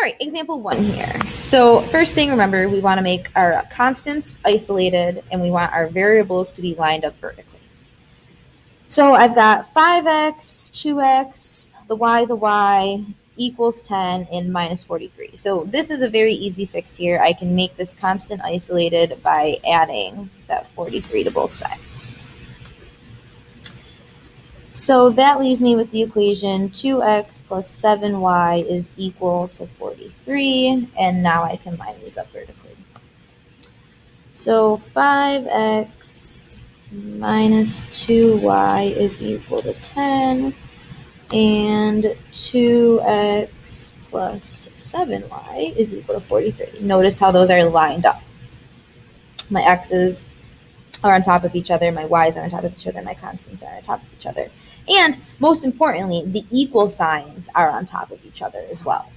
right, example 1 here. So first thing, remember, we want to make our constants isolated and we want our variables to be lined up vertically. So I've got 5x, 2x, the y equals 10 and minus 43. So this is a very easy fix here. I can make this constant isolated by adding that 43 to both sides. So that leaves me with the equation 2x plus 7y is equal to 43, and now I can line these up vertically. So 5x minus 2y is equal to 10, and 2x plus 7y is equal to 43. Notice how those are lined up. My x's are on top of each other, my y's are on top of each other, my constants are on top of each other. And most importantly, the equal signs are on top of each other as well.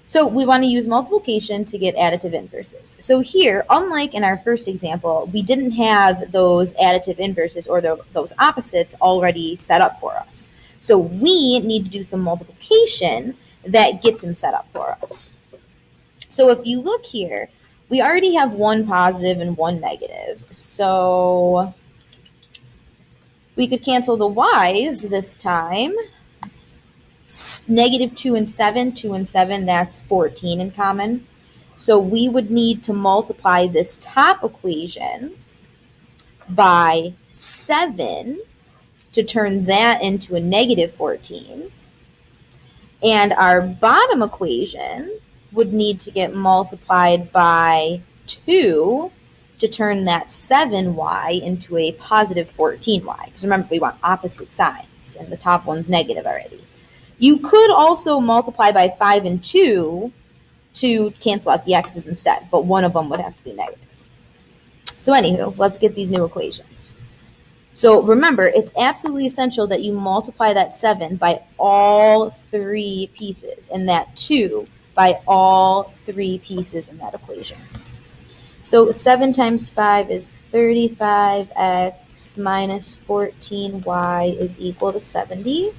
So we want to use multiplication to get additive inverses. So here, unlike in our first example, we didn't have those additive inverses or those opposites already set up for us. So we need to do some multiplication that gets them set up for us. So if you look here, we already have one positive and one negative. So we could cancel the y's this time. Negative 2 and 7, 2 and 7, that's 14 in common. So we would need to multiply this top equation by 7 to turn that into a negative 14. And our bottom equation would need to get multiplied by 2 to turn that 7y into a positive 14y. Because remember, we want opposite signs, and the top one's negative already. You could also multiply by 5 and 2 to cancel out the x's instead, but one of them would have to be negative. So anywho, let's get these new equations. So remember, it's absolutely essential that you multiply that 7 by all 3 pieces, and that 2 by all 3 pieces in that equation. So 7 times 5 is 35x minus 14y is equal to 70.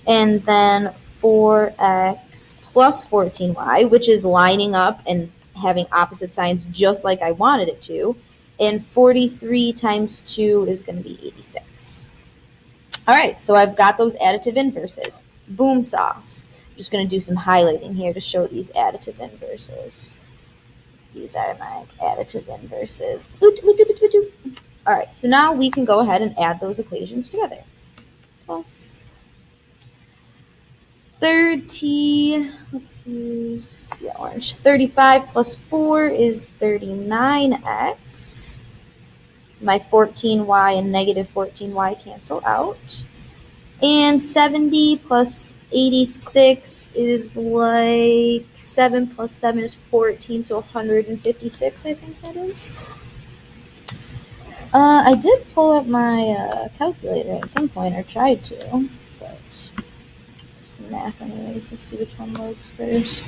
And then 4x plus 14y, which is lining up and having opposite signs just like I wanted it to. And 43 times 2 is going to be 86. All right, so I've got those additive inverses. Boom sauce. I'm just going to do some highlighting here to show these additive inverses. These are my additive inverses. All right, so now we can go ahead and add those equations together. Plus 30, let's use, orange. 35 plus 4 is 39x. My 14y and negative 14y cancel out. And 70 plus 86 is like 7 plus 7 is 14, so 156, I think that is. I did pull up my calculator at some point, or tried to, but do some math anyways. We'll see which one loads first.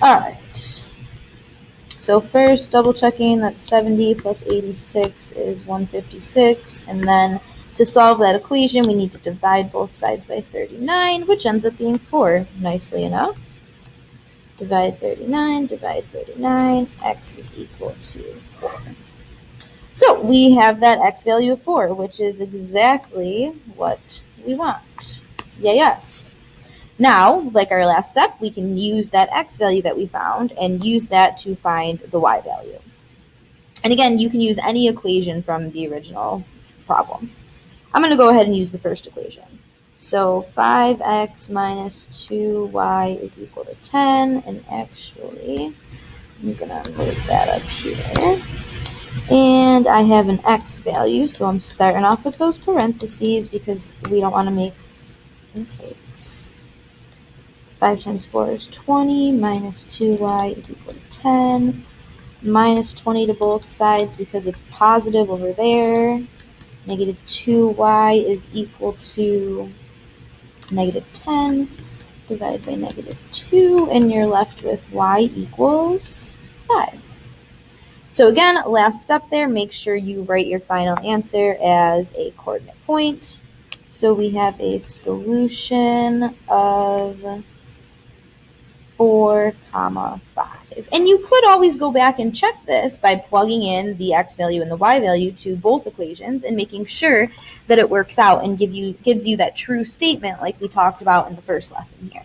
All right. So first, double checking that 70 plus 86 is 156, and then to solve that equation, we need to divide both sides by 39, which ends up being 4, nicely enough. Divide 39, x is equal to 4. So we have that x value of 4, which is exactly what we want. Yes. Now, like our last step, we can use that x value that we found and use that to find the y value. And again, you can use any equation from the original problem. I'm going to go ahead and use the first equation. So 5x minus 2y is equal to 10, and actually, I'm going to move that up here. And I have an x value, so I'm starting off with those parentheses because we don't want to make mistakes. 5 times 4 is 20, minus 2y is equal to 10, minus 20 to both sides because it's positive over there. Negative 2y is equal to negative 10, divided by negative 2, and you're left with y equals 5. So again, last step there, make sure you write your final answer as a coordinate point. So we have a solution of 4, comma 5. And you could always go back and check this by plugging in the x value and the y value to both equations and making sure that it works out and gives you that true statement like we talked about in the first lesson here.